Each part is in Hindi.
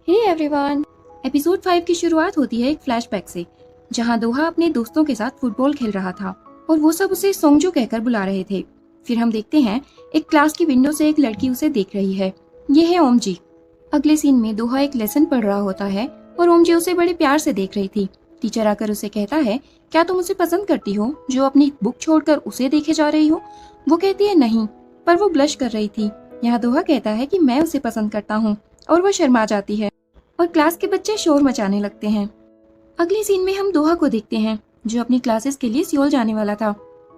Hey everyone. एपिसोड 5 की शुरुआत होती है एक फ्लैशबैक से, जहां दोहा अपने दोस्तों के साथ फुटबॉल खेल रहा था और वो सब उसे सोंगजू कहकर बुला रहे थे। फिर हम देखते हैं एक क्लास की विंडो से एक लड़की उसे देख रही है। ये है ओम जी। अगले सीन में दोहा एक लेसन पढ़ रहा होता है और ओम जी उसे बड़े प्यार से देख रही थी। टीचर आकर उसे कहता है, क्या तुम उसे पसंद करती हो जो अपनी बुक छोड़कर उसे देखे जा रही हो? वो कहती है नहीं, पर वो ब्लश कर रही थी। यहाँ दोहा कहता है कि मैं उसे पसंद करता हूँ और वो शर्मा जाती है और क्लास के बच्चे शोर मचाने लगते हैं। अगले सीन में हम दोहा को देखते हैं जो अपनी क्लासेस के लिए सियोल जाने वाला था,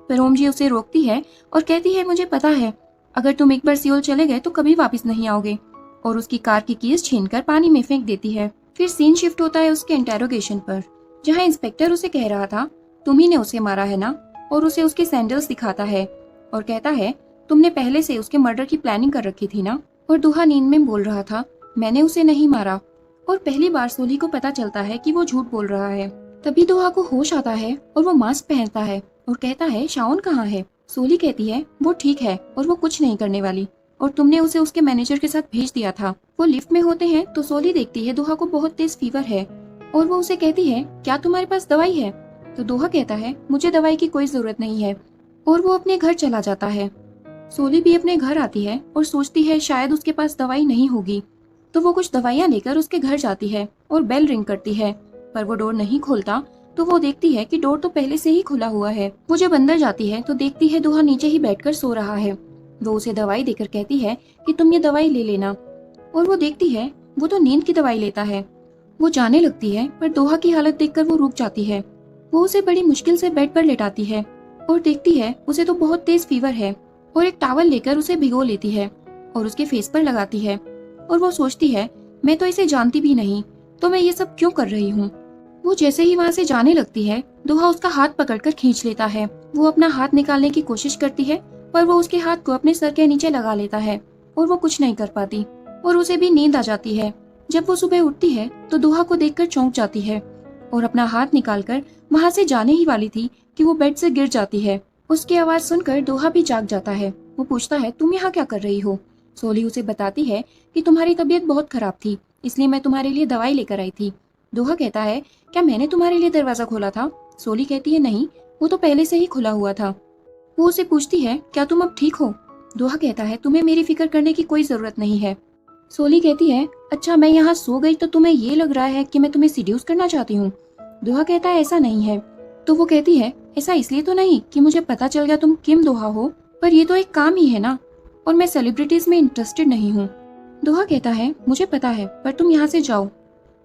पर ओम जी उसे रोकती है और कहती है, मुझे पता है अगर तुम एक बार सियोल चले गए तो कभी वापस नहीं आओगे, और उसकी कार की कीज छीनकर पानी में फेंक देती है। फिर सीन शिफ्ट होता है उसके इंटेरोगेशन पर, जहाँ इंस्पेक्टर उसे कह रहा था तुम ही ने उसे मारा है ना, और उसे उसके सैंडल्स दिखाता है और कहता है तुमने पहले से उसके मर्डर की प्लानिंग कर रखी थी ना। और दोहा नींद में बोल रहा था, मैंने उसे नहीं मारा। और पहली बार सोली को पता चलता है कि वो झूठ बोल रहा है। तभी दोहा को होश आता है और वो मास्क पहनता है और कहता है, शाओन कहाँ है? सोली कहती है, वो ठीक है और वो कुछ नहीं करने वाली, और तुमने उसे उसके मैनेजर के साथ भेज दिया था। वो लिफ्ट में होते हैं तो सोली देखती है दोहा को बहुत तेज फीवर है और वो उसे कहती है, क्या तुम्हारे पास दवाई है? तो दोहा कहता है, मुझे दवाई की कोई जरूरत नहीं है, और वो अपने घर चला जाता है। सोली भी अपने घर आती है और सोचती है शायद उसके पास दवाई नहीं होगी, तो वो कुछ दवाइयाँ लेकर उसके घर जाती है और बेल रिंग करती है, पर वो डोर नहीं खोलता। तो वो देखती है कि डोर तो पहले से ही खुला हुआ है। वो जब अंदर जाती है तो देखती है दोहा नीचे ही बैठकर सो रहा है। वो उसे दवाई देकर कहती है कि तुम ये दवाई ले लेना, और वो देखती है वो तो नींद की दवाई लेता है। वो जाने लगती है, पर दोहा की हालत देखकर वो रुक जाती है। वो उसे बड़ी मुश्किल से बेड पर लेटाती है और देखती है उसे तो बहुत तेज फीवर है, और एक टॉवल लेकर उसे भिगो लेती है और उसके फेस पर लगाती है। और वो सोचती है, मैं तो इसे जानती भी नहीं, तो मैं ये सब क्यों कर रही हूँ। वो जैसे ही वहाँ से जाने लगती है, दोहा उसका हाथ पकड़कर खींच लेता है। वो अपना हाथ निकालने की कोशिश करती है, पर वो उसके हाथ को अपने सर के नीचे लगा लेता है और वो कुछ नहीं कर पाती, और उसे भी नींद आ जाती है। जब वो सुबह उठती है तो दोहा को देखकर चौंक जाती है और अपना हाथ निकालकर वहाँ से जाने ही वाली थी कि वो बेड से गिर जाती है। उसकी आवाज सुनकर दोहा भी जाग जाता है। वो पूछता है, तुम यहाँ क्या कर रही हो? सोली उसे बताती है कि तुम्हारी तबीयत बहुत खराब थी, इसलिए मैं तुम्हारे लिए दवाई लेकर आई थी। दोहा कहता है, क्या मैंने तुम्हारे लिए दरवाजा खोला था? सोली कहती है, नहीं, वो तो पहले से ही खुला हुआ था। वो उसे पूछती है, क्या तुम अब ठीक हो? दोहा कहता है, तुम्हें मेरी फिक्र करने की कोई जरूरत नहीं है। सोली कहती है, अच्छा मैं यहाँ सो गई तो तुम्हें ये लग रहा है कि मैं तुम्हें सीड्यूस करना चाहती हूँ? दोहा कहता है, ऐसा नहीं है। तो वो कहती है, ऐसा इसलिए तो नहीं कि मुझे पता चल गया तुम किम दोहा हो, पर ये तो एक काम ही है ना, और मैं सेलिब्रिटीज में इंटरेस्टेड नहीं हूँ। दोहा कहता है, मुझे पता है, पर तुम यहाँ से जाओ।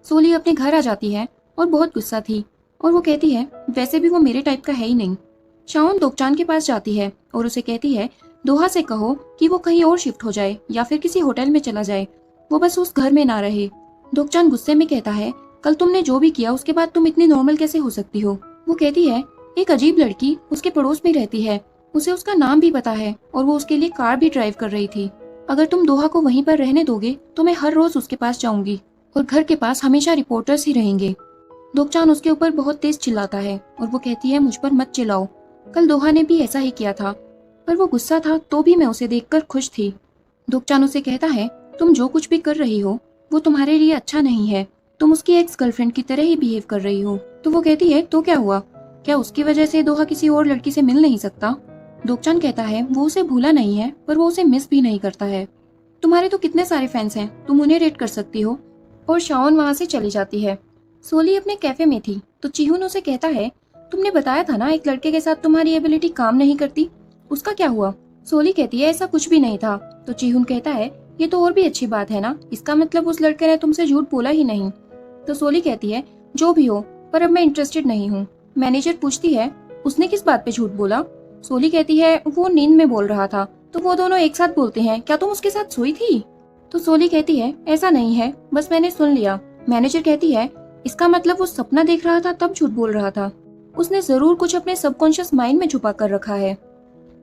सोली अपने घर आ जाती है और बहुत गुस्सा थी, और वो कहती है, वैसे भी वो मेरे टाइप का है ही नहीं। शाओन दोकचान के पास जाती है और उसे कहती है, दोहा से कहो कि वो कहीं और शिफ्ट हो जाए या फिर किसी होटल में चला जाए, वो बस उस घर में ना रहे। दोकचान गुस्से में कहता है, कल तुमने जो भी किया उसके बाद तुम इतनी नॉर्मल कैसे हो सकती हो? वो कहती है, एक अजीब लड़की उसके पड़ोस में रहती है, उसे उसका नाम भी पता है और वो उसके लिए कार भी ड्राइव कर रही थी। अगर तुम दोहा को वहीं पर रहने दोगे तो मैं हर रोज उसके पास जाऊंगी और घर के पास हमेशा रिपोर्टर्स ही रहेंगे। दोकचान उसके ऊपर बहुत तेज चिल्लाता है और वो कहती है, मुझ पर मत चिल्लाओ, कल दोहा ने भी ऐसा ही किया था, पर वो गुस्सा था तो भी मैं उसे देखकर खुश थी। दोकचान उसे कहता है, तुम जो कुछ भी कर रही हो वो तुम्हारे लिए अच्छा नहीं है, तुम उसकी एक्स गर्लफ्रेंड की तरह ही बिहेव कर रही हो। तो वो कहती है, तो क्या हुआ? क्या उसकी वजह से दोहा किसी और लड़की से मिल नहीं सकता? दोकचान कहता है, वो उसे भूला नहीं है, पर वो उसे मिस भी नहीं करता है। तुम्हारे तो कितने सारे फैंस हैं, तुम उन्हें रेट कर सकती हो। और शाओन वहाँ से चली जाती है। सोली अपने कैफे में थी तो चिहुन उसे कहता है, तुमने बताया था ना एक लड़के के साथ तुम्हारी एबिलिटी काम नहीं करती, उसका क्या हुआ? सोली कहती है, ऐसा कुछ भी नहीं था। तो चिहुन कहता है, ये तो और भी अच्छी बात है ना, इसका मतलब उस लड़के ने तुमसे झूठ बोला ही नहीं। तो सोली कहती है, जो भी हो, पर अब मैं इंटरेस्टेड नहीं हूँ। मैनेजर पूछती है, उसने किस बात पे झूठ बोला? सोली कहती है, वो नींद में बोल रहा था। तो वो दोनों एक साथ बोलते हैं, क्या तुम उसके साथ सोई थी? तो सोली कहती है, ऐसा नहीं है, बस मैंने सुन लिया। मैनेजर कहती है, इसका मतलब वो सपना देख रहा था तब झूठ बोल रहा था, उसने जरूर कुछ अपने सबकॉन्शियस माइंड में छुपा कर रखा है।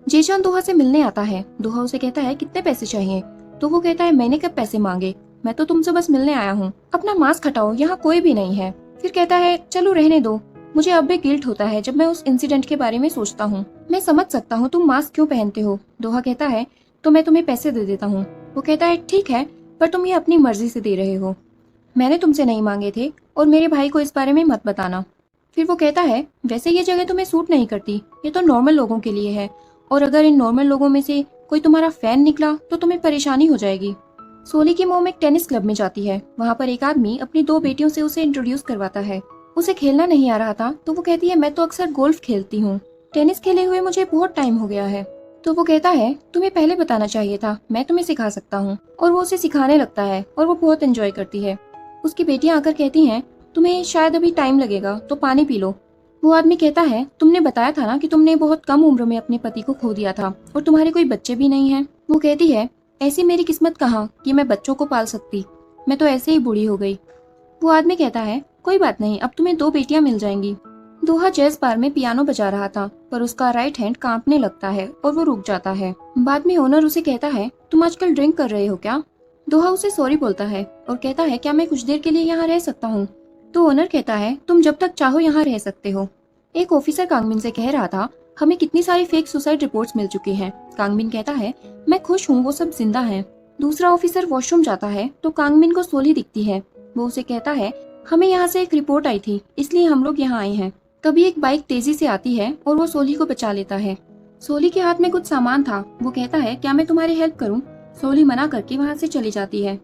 जेचान दोहा से मिलने आता है। दोहा उसे कहता है, कितने पैसे चाहिए? तो वो कहता है, मैंने कब पैसे मांगे, मैं तो तुमसे बस मिलने आया हूँ, अपना मास्क हटाओ, यहाँ कोई भी नहीं है। फिर कहता है, चलो रहने दो, मुझे अब भी गिल्ट होता है जब मैं उस इंसिडेंट के बारे में सोचता हूँ। मैं समझ सकता हूँ तुम मास्क क्यों पहनते हो। दोहा कहता है, तो मैं तुम्हें पैसे दे देता हूँ। वो कहता है, ठीक है, पर तुम ये अपनी मर्जी से दे रहे हो। मैंने तुमसे नहीं मांगे थे और मेरे भाई को इस बारे में मत बताना। फिर वो कहता है, वैसे ये जगह तुम्हें सूट नहीं करती, ये तो नॉर्मल लोगों के लिए है, और अगर इन नॉर्मल लोगों में से कोई तुम्हारा फैन निकला तो तुम्हें परेशानी हो जाएगी। सोली की मोम एक टेनिस क्लब में जाती है। वहाँ पर एक आदमी अपनी दो बेटियों से उसे इंट्रोड्यूस करवाता है। उसे खेलना नहीं आ रहा था तो वो कहती है, मैं तो अक्सर गोल्फ खेलती हूँ, टेनिस खेले हुए मुझे बहुत टाइम हो गया है। तो वो कहता है, तुम्हें पहले बताना चाहिए था, मैं तुम्हें सिखा सकता हूँ। और वो उसे सिखाने लगता है और वो बहुत एंजॉय करती है। उसकी बेटियां आकर कहती हैं, तुम्हें शायद अभी टाइम लगेगा तो पानी पी लो। वो आदमी कहता है, तुमने बताया था ना कि तुमने बहुत कम उम्र में अपने पति को खो दिया था और तुम्हारे कोई बच्चे भी नहीं हैं। वो कहती है, ऐसी मेरी किस्मत कहाँ कि मैं बच्चों को पाल सकती, मैं तो ऐसे ही बूढ़ी हो गई। वो आदमी कहता है, कोई बात नहीं, अब तुम्हें दो बेटियां मिल जाएंगी। दोहा जैज बार में पियानो बजा रहा था, पर उसका राइट हैंड कांपने लगता है और वो रुक जाता है। बाद में ओनर उसे कहता है, तुम आजकल ड्रिंक कर रहे हो क्या? दोहा उसे सॉरी बोलता है और कहता है, क्या मैं कुछ देर के लिए यहाँ रह सकता हूँ? तो ओनर कहता है, तुम जब तक चाहो यहाँ रह सकते हो। एक ऑफिसर कांगमिन से कह रहा था, हमें कितनी सारी फेक सुसाइड रिपोर्ट्स मिल चुकी हैं। कांगमिन कहता है, मैं खुश हूँ, वो सब जिंदा हैं। दूसरा ऑफिसर वॉशरूम जाता है तो कांगमिन को सोली दिखती है। वो उसे कहता है, हमें यहाँ से एक रिपोर्ट आई थी, इसलिए हम लोग यहाँ आए हैं। तभी एक बाइक तेजी से आती है और वो सोली को बचा लेता है। सोली के हाथ में कुछ सामान था। वो कहता है, क्या मैं तुम्हारी हेल्प करूं? सोली मना करके वहाँ से चली जाती है।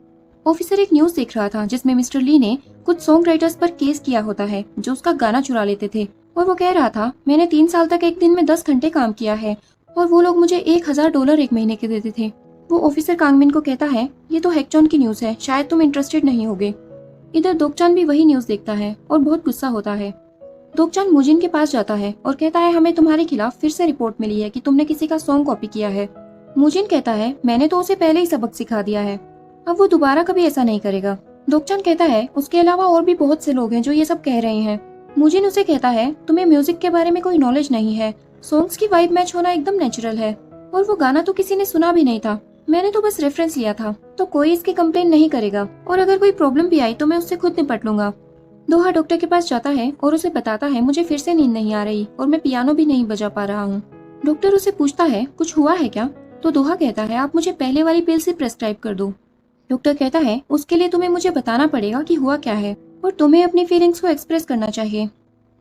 ऑफिसर एक न्यूज देख रहा था जिसमें मिस्टर ली ने कुछ सॉन्ग राइटर्स पर केस किया होता है जो उसका गाना चुरा लेते थे। और वो कह रहा था, मैंने 3 साल तक एक दिन में 10 घंटे काम किया है और वो लोग मुझे $1000 एक महीने के देते थे। वो ऑफिसर कांगमिन को कहता है, ये तो हैकचॉन की न्यूज है, शायद तुम इंटरेस्टेड नहीं होगे। इधर दोकचान भी वही न्यूज देखता है और बहुत गुस्सा होता है। दोकचान मुजिन के पास जाता है और कहता है, हमें तुम्हारे खिलाफ फिर से रिपोर्ट मिली है कि तुमने किसी का सॉन्ग कॉपी किया है। मुजिन कहता है, मैंने तो उसे पहले ही सबक सिखा दिया है, अब वो दोबारा कभी ऐसा नहीं करेगा। दोकचान कहता है, उसके अलावा और भी बहुत से लोग हैं जो ये सब कह रहे हैं। मुजिन उसे कहता है, तुम्हें म्यूजिक के बारे में कोई नॉलेज नहीं है, सॉन्ग्स की वाइब मैच होना एकदम नेचुरल है, और वो गाना तो किसी ने सुना भी नहीं था, मैंने तो बस रेफरेंस लिया था, तो कोई इसकी कंप्लेन नहीं करेगा, और अगर कोई प्रॉब्लम भी आई तो मैं उससे खुद निपट लूंगा। दोहा डॉक्टर के पास जाता है और उसे बताता है, मुझे फिर से नींद नहीं आ रही और मैं पियानो भी नहीं बजा पा रहा हूँ। डॉक्टर उसे पूछता है, कुछ हुआ है क्या? तो दोहा कहता है, आप मुझे पहले वाली पिल से प्रेस्क्राइब कर दो। डॉक्टर कहता है, उसके लिए तुम्हें मुझे बताना पड़ेगा कि हुआ क्या है और तुम्हें अपनी फीलिंग्स को एक्सप्रेस करना चाहिए।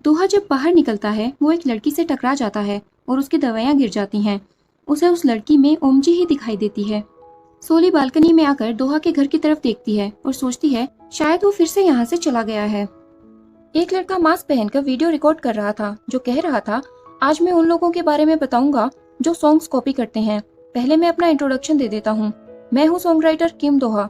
दोहा जब बाहर निकलता है वो एक लड़की से टकरा जाता है और उसकी दवाइयाँ गिर जाती हैं। उसे उस लड़की में ओमजी ही दिखाई देती है। सोली बालकनी में आकर दोहा के घर की तरफ देखती है और सोचती है, शायद वो फिर से यहाँ से चला गया है। एक लड़का मास्क पहनकर वीडियो रिकॉर्ड कर रहा था जो कह रहा था, आज मैं उन लोगों के बारे में बताऊंगा जो सॉन्ग्स कॉपी करते हैं। पहले मैं अपना इंट्रोडक्शन दे देता हूँ, मैं हूँ सॉन्ग राइटर किम दोहा।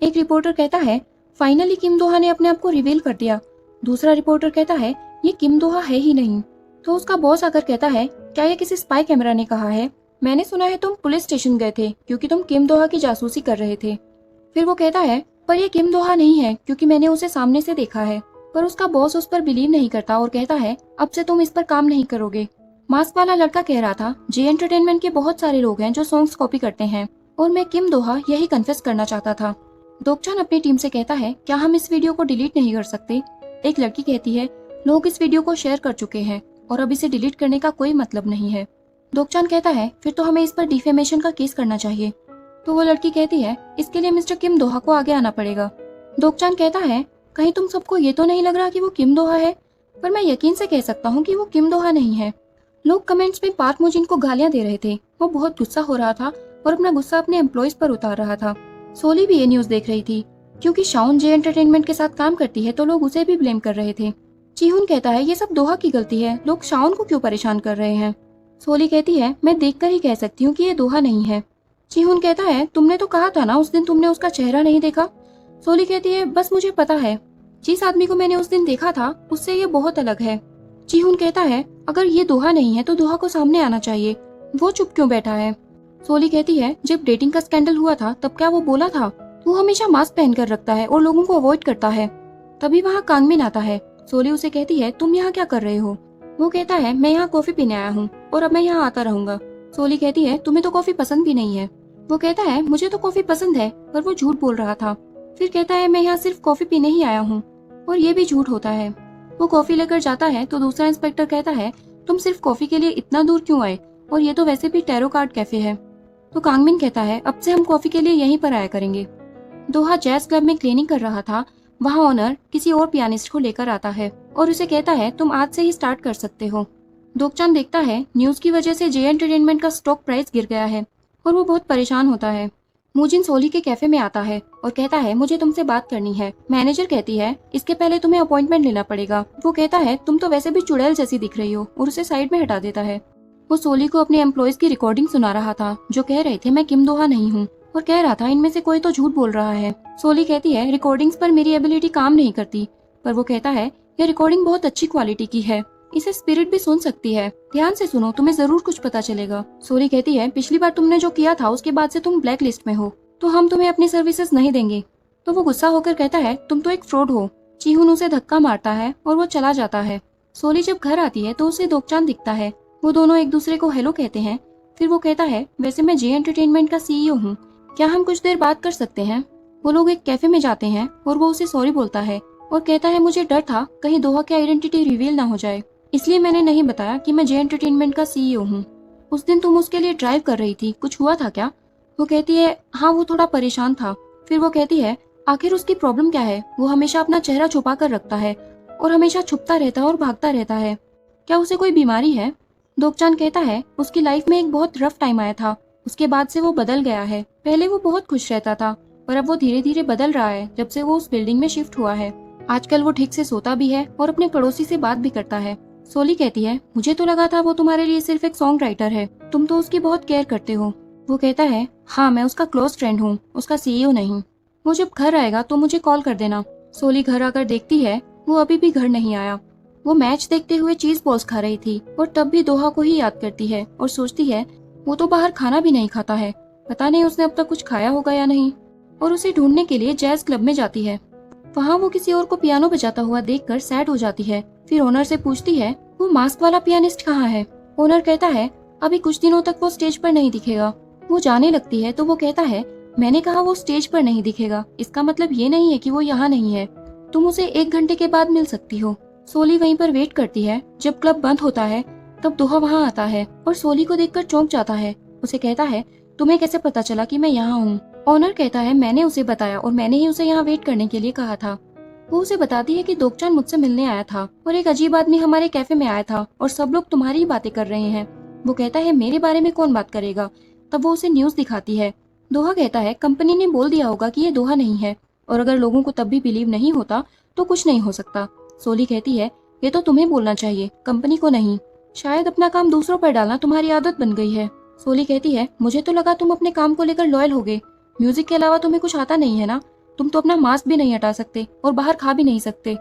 एक रिपोर्टर कहता है, फाइनली किम दोहा ने अपने आप को रिवील कर दिया। दूसरा रिपोर्टर कहता है, ये किम दोहा है ही नहीं। तो उसका बॉस आकर कहता है, क्या ये किसी स्पाई कैमरा ने कहा है? मैंने सुना है तुम पुलिस स्टेशन गए थे क्योंकि तुम किम दोहा की जासूसी कर रहे थे। फिर वो कहता है, पर ये किम दोहा नहीं है क्योंकि मैंने उसे सामने से देखा है। पर उसका बॉस उस पर बिलीव नहीं करता और कहता है, अब से तुम इस पर काम नहीं करोगे। मास्क वाला लड़का कह रहा था, जे एंटरटेनमेंट के बहुत सारे लोग हैं जो सॉन्ग्स कॉपी करते हैं और मैं किम दोहा यही कन्फेस करना चाहता था। दोकचान अपनी टीम से कहता है, क्या हम इस वीडियो को डिलीट नहीं कर सकते? एक लड़की कहती है, लोग इस वीडियो को शेयर कर चुके हैं और अब इसे डिलीट करने का कोई मतलब नहीं है। दोकचान कहता है, फिर तो हमें इस पर डिफेमेशन का केस करना चाहिए। तो वो लड़की कहती है, इसके लिए मिस्टर किम दोहा को आगे आना पड़ेगा। दोकचान कहता है, कहीं तुम सबको ये तो नहीं लग रहा कि वो किम दोहा है? पर मैं यकीन से कह सकता हूँ कि वो किम दोहा नहीं है। लोग कमेंट्स में पार्क मुजिन को गालियां दे रहे थे। वो बहुत गुस्सा हो रहा था और अपना गुस्सा अपने एम्प्लॉयज पर उतार रहा था। सोली भी ये न्यूज देख रही थी, क्योंकि शाओन जे एंटरटेनमेंट के साथ काम करती है तो लोग उसे भी ब्लेम कर रहे थे। चीहुन कहता है, ये सब दोहा की गलती है, लोग शाओन को क्यों परेशान कर रहे हैं? सोली कहती है, मैं देखकर ही कह सकती हूँ कि ये दोहा नहीं है। चीहुन कहता है, तुमने तो कहा था ना उस दिन तुमने उसका चेहरा नहीं देखा। सोली कहती है, बस मुझे पता है, जिस आदमी को मैंने उस दिन देखा था उससे ये बहुत अलग है। चीहुन कहता है, अगर ये दोहा नहीं है तो दोहा को सामने आना चाहिए, वो चुप क्यों बैठा है? सोली कहती है, जब डेटिंग का स्कैंडल हुआ था तब क्या वो बोला था, वो हमेशा मास्क पहनकर रखता है और लोगों को अवॉइड करता है। तभी वहाँ कांगमिन आता है। सोली उसे कहती है, तुम यहाँ क्या कर रहे हो? वो कहता है, मैं यहाँ कॉफी पीने आया हूँ और अब मैं यहाँ आता रहूंगा। सोली कहती है, तुम्हें तो कॉफी पसंद भी नहीं है। वो कहता है, मुझे तो कॉफी पसंद है, पर वो झूठ बोल रहा था। फिर कहता है, मैं यहाँ सिर्फ कॉफी पीने ही आया हूँ, और ये भी झूठ होता है। वो कॉफी लेकर जाता है तो दूसरा इंस्पेक्टर कहता है, तुम सिर्फ कॉफी के लिए इतना दूर क्यों आए, और ये तो वैसे भी टैरो कार्ड कैफे है। तो कांगमिन कहता है, अब से हम कॉफी के लिए यहीं पर आया करेंगे। दोहा जैज क्लब में क्लीनिंग कर रहा था। वहाँ ओनर किसी और पियानिस्ट को लेकर आता है और उसे कहता है तुम आज से ही स्टार्ट कर सकते हो। दोकचान देखता है न्यूज की वजह से जे एंटरटेनमेंट का स्टॉक प्राइस गिर गया है और वो बहुत परेशान होता है। मूजिन सोली के कैफे में आता है और कहता है मुझे तुमसे बात करनी है। मैनेजर कहती है इसके पहले तुम्हें अपॉइंटमेंट लेना पड़ेगा। वो कहता है तुम तो वैसे भी चुड़ैल जैसी दिख रही हो और उसे साइड में हटा देता है। वो सोली को अपने एम्प्लॉयज की रिकॉर्डिंग सुना रहा था जो कह रहे थे मैं किम दोहा नहीं हूँ, और कह रहा था इनमें से कोई तो झूठ बोल रहा है। सोली कहती है रिकॉर्डिंग्स पर मेरी एबिलिटी काम नहीं करती, पर वो कहता है यह रिकॉर्डिंग बहुत अच्छी क्वालिटी की है, इसे स्पिरिट भी सुन सकती है, ध्यान से सुनो तुम्हें जरूर कुछ पता चलेगा। सोली कहती है पिछली बार तुमने जो किया था उसके बाद से तुम ब्लैक लिस्ट में हो, तो हम तुम्हें अपनी सर्विसेज नहीं देंगे। तो वो गुस्सा होकर कहता है तुम तो एक फ्रॉड हो। चीहुन उसे धक्का मारता है और वो चला जाता है। सोली जब घर आती है तो उसे दोकचान दिखता है। वो दोनों एक दूसरे को हेलो कहते हैं। फिर वो कहता है वैसे मैं जे एंटरटेनमेंट का सीईओ हूँ, क्या हम कुछ देर बात कर सकते हैं। वो लोग एक कैफे में जाते हैं और वो उसे सॉरी बोलता है और कहता है मुझे डर था कहीं दोहा की आइडेंटिटी रिवील ना हो जाए, इसलिए मैंने नहीं बताया कि मैं जे एंटरटेनमेंट का सीईओ हूँ। उस दिन तुम उसके लिए ड्राइव कर रही थी, कुछ हुआ था क्या। वो कहती है हाँ वो थोड़ा परेशान था। फिर वो कहती है आखिर उसकी प्रॉब्लम क्या है, वो हमेशा अपना चेहरा छुपा कर रखता है और हमेशा छुपता रहता है और भागता रहता है, क्या उसे कोई बीमारी है। दोकचान कहता है उसकी लाइफ में एक बहुत रफ टाइम आया था, उसके बाद से वो बदल गया है। पहले वो बहुत खुश रहता था पर अब वो धीरे धीरे बदल रहा है जब से वो उस बिल्डिंग में शिफ्ट हुआ है। आजकल वो ठीक से सोता भी है और अपने पड़ोसी से बात भी करता है। सोली कहती है मुझे तो लगा था वो तुम्हारे लिए सिर्फ एक सॉन्ग राइटर है, तुम तो उसकी बहुत केयर करते हो। वो कहता है हाँ मैं उसका क्लोज फ्रेंड हूँ, उसका सीईओ नहीं। वो जब घर आएगा तो मुझे कॉल कर देना। सोली घर आकर देखती है वो अभी भी घर नहीं आया। वो मैच देखते हुए चीज बॉल्स खा रही थी और तब भी दोहा को ही याद करती है और सोचती है वो तो बाहर खाना भी नहीं खाता है, पता नहीं उसने अब तक कुछ खाया होगा या नहीं, और उसे ढूंढने के लिए जैज क्लब में जाती है। वहाँ वो किसी और को पियानो बजाता हुआ देखकर सैड हो जाती है। फिर ओनर से पूछती है वो मास्क वाला पियानिस्ट कहाँ है। ओनर कहता है अभी कुछ दिनों तक वो स्टेज पर नहीं दिखेगा। वो जाने लगती है तो वो कहता है मैंने कहा वो स्टेज पर नहीं दिखेगा, इसका मतलब ये नहीं है कि वो यहाँ नहीं है, तुम उसे 1 घंटे के बाद मिल सकती हो। सोली वहीं पर वेट करती है। जब क्लब बंद होता है तब दोहा वहाँ आता है और सोली को देखकर चौंक जाता है। उसे कहता है तुम्हें कैसे पता चला कि मैं यहाँ हूँ। ऑनर कहता है मैंने उसे बताया और मैंने ही उसे यहाँ वेट करने के लिए कहा था। वो उसे बताती है कि दोकचान मुझसे मिलने आया था और एक अजीब आदमी हमारे कैफे में आया था और सब लोग तुम्हारी ही बातें कर रहे हैं। वो कहता है मेरे बारे में कौन बात करेगा। तब वो उसे न्यूज दिखाती है। दोहा कहता है कंपनी ने बोल दिया होगा कि ये दोहा नहीं है, और अगर लोगों को तब भी बिलीव नहीं होता तो कुछ नहीं हो सकता। सोली कहती है ये तो तुम्हें बोलना चाहिए, कंपनी को नहीं, शायद अपना काम दूसरों पर डालना तुम्हारी आदत बन गई है। सोली कहती है मुझे तो लगा तुम अपने काम को लेकर लॉयल होगे, म्यूजिक के अलावा तुम्हें कुछ आता नहीं है ना, तुम तो अपना मास्क भी नहीं हटा सकते और बाहर खा भी नहीं सकते,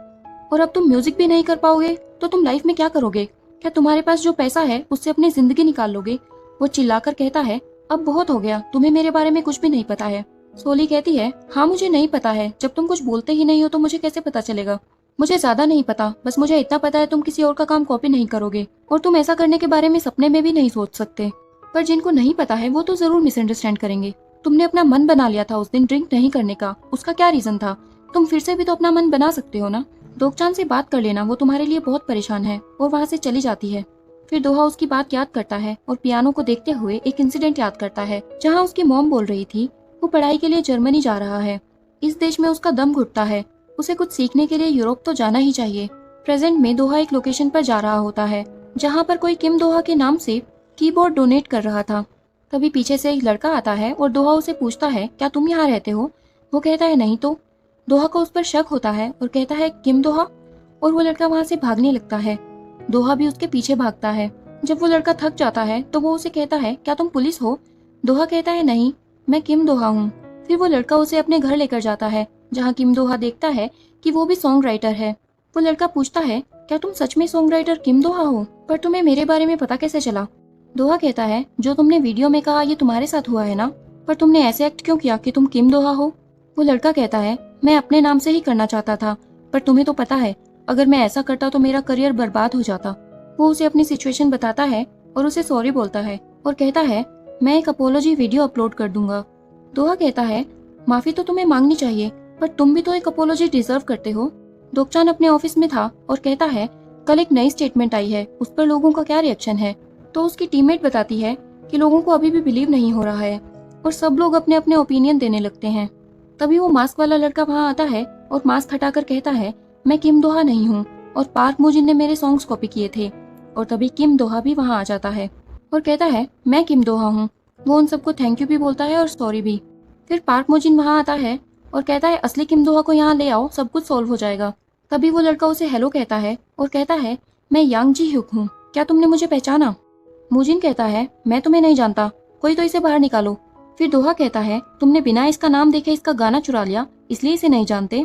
और अब तुम म्यूजिक भी नहीं कर पाओगे तो तुम लाइफ में क्या करोगे, क्या तुम्हारे पास जो पैसा है उससे अपनी जिंदगी निकाल लोगे। वो चिल्लाकर कहता है अब बहुत हो गया, तुम्हें मेरे बारे में कुछ भी नहीं पता है। सोली कहती है हाँ मुझे नहीं पता है, जब तुम कुछ बोलते ही नहीं हो तो मुझे कैसे पता चलेगा। मुझे ज्यादा नहीं पता, बस मुझे इतना पता है तुम किसी और का काम कॉपी नहीं करोगे और तुम ऐसा करने के बारे में सपने में भी नहीं सोच सकते। पर जिनको नहीं पता है वो तो जरूर मिसअंडरस्टैंड करेंगे। तुमने अपना मन बना लिया था उस दिन ड्रिंक नहीं करने का, उसका क्या रीजन था, तुम फिर से भी तो अपना मन बना सकते हो ना। दोकचान से बात कर लेना, वो तुम्हारे लिए बहुत परेशान है, और वहाँ से चली जाती है। फिर दोहा उसकी बात याद करता है और पियानो को देखते हुए एक इंसिडेंट याद करता है जहाँ उसकी मॉम बोल रही थी वो पढ़ाई के लिए जर्मनी जा रहा है। इस देश में उसका दम घुटता है, उसे कुछ सीखने के लिए यूरोप तो जाना ही चाहिए। प्रेजेंट में दोहा एक लोकेशन पर जा रहा होता है जहाँ पर कोई किम दोहा के नाम से कीबोर्ड डोनेट कर रहा था। तभी पीछे से एक लड़का आता है और दोहा उसे पूछता है क्या तुम यहाँ रहते हो। वो कहता है नहीं तो। दोहा को उस पर शक होता है और कहता है किम दोहा, और वो लड़का वहाँ से भागने लगता है। दोहा भी उसके पीछे भागता है। जब वो लड़का थक जाता है तो वो उसे कहता है क्या तुम पुलिस हो। दोहा कहता है नहीं, मैं किम दोहा हूँ। फिर वो लड़का उसे अपने घर लेकर जाता है जहाँ किम दोहा देखता है कि वो भी सॉन्ग राइटर है। वो लड़का पूछता है क्या तुम सच में सॉन्ग राइटर किम दोहा हो, पर तुम्हें मेरे बारे में पता कैसे चला। दोहा कहता है जो तुमने वीडियो में कहा ये तुम्हारे साथ हुआ है ना, पर तुमने ऐसे एक्ट क्यों किया कि तुम किम दोहा हो। वो लड़का कहता है मैं अपने नाम से ही करना चाहता था, पर तुम्हें तो पता है अगर मैं ऐसा करता तो मेरा करियर बर्बाद हो जाता। वो उसे अपनी सिचुएशन बताता है और उसे सॉरी बोलता है और कहता है मैं एक अपोलॉजी वीडियो अपलोड कर दूंगा। दोहा कहता है माफी तो तुम्हें मांगनी चाहिए, पर तुम भी तो एक अपोलॉजी डिजर्व करते हो। दोकचान अपने ऑफिस में था और कहता है कल एक नई स्टेटमेंट आई है, उस पर लोगों का क्या रिएक्शन है। तो उसकी टीममेट बताती है कि लोगों को अभी भी बिलीव नहीं हो रहा है और सब लोग अपने अपने ओपिनियन देने लगते हैं। तभी वो मास्क वाला लड़का वहाँ आता है और मास्क हटाकर कहता है, मैं किम दोहा नहीं हूँ और पार्क मोजिन ने मेरे सॉन्ग्स कॉपी किए थे। और तभी किम दोहा भी वहाँ आ जाता है और कहता है, मैं किम दोहा हूँ। वो उन सबको थैंक यू भी बोलता है और सॉरी भी। फिर पार्क मोजिन वहाँ आता है और कहता है, असली किम दोहा को यहाँ ले आओ, सब कुछ सॉल्व हो जाएगा। तभी वो लड़का उसे हेलो कहता है और कहता है, मैं यांग जी हुक हूँ, क्या तुमने मुझे पहचाना? मोजिन कहता है, मैं तुम्हें नहीं जानता, कोई तो इसे बाहर निकालो। फिर दोहा कहता है, तुमने बिना इसका नाम देखे इसका गाना चुरा लिया, इसलिए इसे नहीं जानते।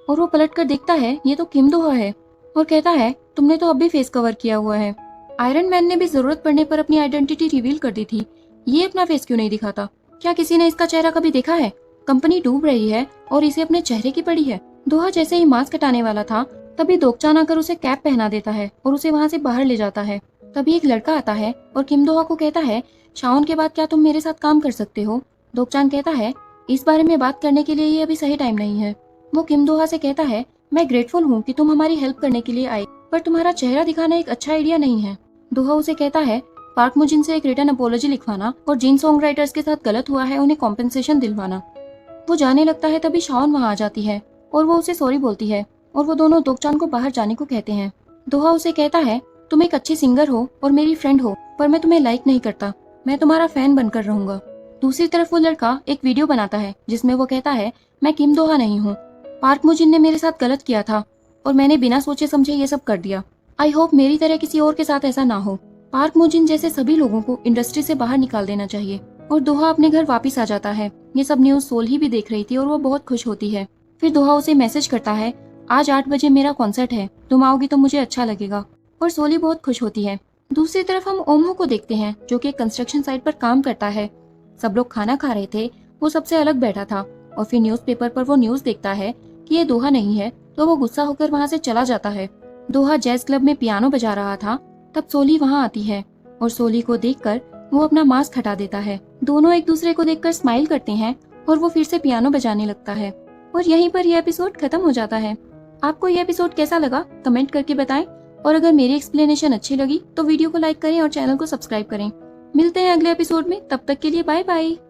और वो पलट कर देखता है, ये तो किम दोहा है, और कहता है, तुमने तो अब भी फेस कवर किया हुआ है। आयरन मैन ने भी जरूरत पड़ने पर अपनी आइडेंटिटी रिवील कर दी थी, ये अपना फेस क्यों नहीं दिखाता? क्या किसी ने इसका चेहरा कभी देखा है? कंपनी डूब रही है और इसे अपने चेहरे की पड़ी है। दोहा जैसे ही मास्क हटाने वाला था, तभी दोकचान आकर उसे कैप पहना देता है और उसे वहाँ से बाहर ले जाता है। तभी एक लड़का आता है और किम दोहा को कहता है, शाओन के बाद क्या तुम मेरे साथ काम कर सकते हो? दोकचान कहता है, इस बारे में बात करने के लिए ये अभी सही टाइम नहीं है। वो किम दोहा से कहता है, मैं ग्रेटफुल हूँ कि तुम हमारी हेल्प करने के लिए आए, पर तुम्हारा चेहरा दिखाना एक अच्छा आइडिया नहीं है। दोहा उसे कहता है, पार्क मुजिन से एक रिटर्न अपोलॉजी लिखवाना और जिन सॉन्ग राइटर्स के साथ गलत हुआ है उन्हें कॉम्पेंसेशन दिलवाना। वो जाने लगता है, तभी शाओन वहाँ आ जाती है और वो उसे सॉरी बोलती है और वो दोनों दोकचान को बाहर जाने को कहते हैं। दोहा उसे कहता है, तुम एक अच्छी सिंगर हो और मेरी फ्रेंड हो, पर मैं तुम्हें लाइक नहीं करता, मैं तुम्हारा फैन बनकर रहूंगा। दूसरी तरफ वो लड़का एक वीडियो बनाता है जिसमें वो कहता है, मैं किम दोहा नहीं हूँ, पार्क मुजिन ने मेरे साथ गलत किया था और मैंने बिना सोचे समझे ये सब कर दिया। आई होप मेरी तरह किसी और के साथ ऐसा ना हो। पार्क मुजिन जैसे सभी लोगों को इंडस्ट्री से बाहर निकाल देना चाहिए। और दोहा अपने घर वापस आ जाता है। ये सब न्यूज सोल ही भी देख रही थी और वो बहुत खुश होती है। फिर दोहा उसे मैसेज करता है, आज 8 बजे मेरा कॉन्सर्ट है, तुम आओगी तो मुझे अच्छा लगेगा। और सोली बहुत खुश होती है। दूसरी तरफ हम ओमहो को देखते हैं जो कि कंस्ट्रक्शन साइट पर काम करता है। सब लोग खाना खा रहे थे, वो सबसे अलग बैठा था और फिर न्यूज़पेपर पर वो न्यूज देखता है कि ये दोहा नहीं है, तो वो गुस्सा होकर वहाँ से चला जाता है। दोहा जैज क्लब में पियानो बजा रहा था, तब सोली वहाँ आती है और सोली को देखकर वो अपना मास्क हटा देता है। दोनों एक दूसरे को देखकर स्माइल करते हैं और वो फिर से पियानो बजाने लगता है। और यहीं पर यह एपिसोड खत्म हो जाता है। आपको यह एपिसोड कैसा लगा कमेंट करके बताएं और अगर मेरी एक्सप्लेनेशन अच्छी लगी तो वीडियो को लाइक करें और चैनल को सब्सक्राइब करें। मिलते हैं अगले एपिसोड में, तब तक के लिए बाय बाय।